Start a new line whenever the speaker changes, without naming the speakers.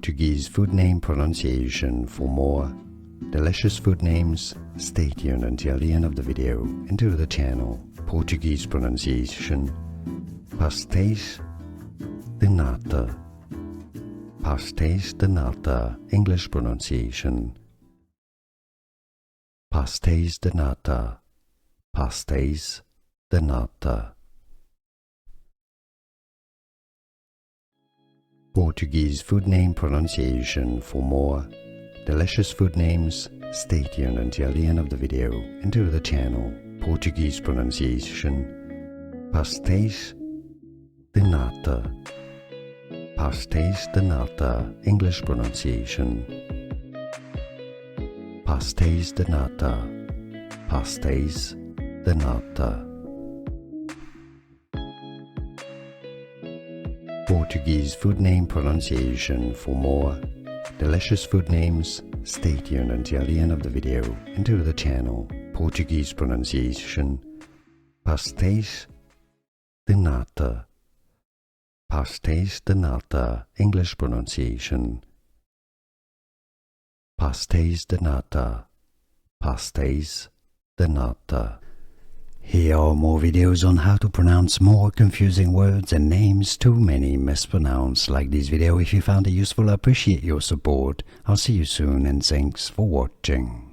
Portuguese food name pronunciation. For more delicious food names, stay tuned until the end of the video and to the channel Portuguese pronunciation. Pasteis de Nata. Pasteis de Nata, English pronunciation. Pasteis de Nata. Pasteis de Nata. Portuguese food name pronunciation. For more delicious food names, stay tuned until the end of the video and to the channel Portuguese pronunciation. Pasteis de Nata. Pasteis de Nata, English pronunciation. Pasteis de Nata. Pasteis de Nata. Portuguese food name pronunciation. For more delicious food names, stay tuned until the end of the video and to the channel Portuguese pronunciation. Pasteis de Nata. Pasteis de Nata, English pronunciation. Pasteis de Nata. Pasteis de Nata. Here are more videos on how to pronounce more confusing words and names too many mispronounced. Like this video if you found it useful. I appreciate your support. I'll see you soon and thanks for watching.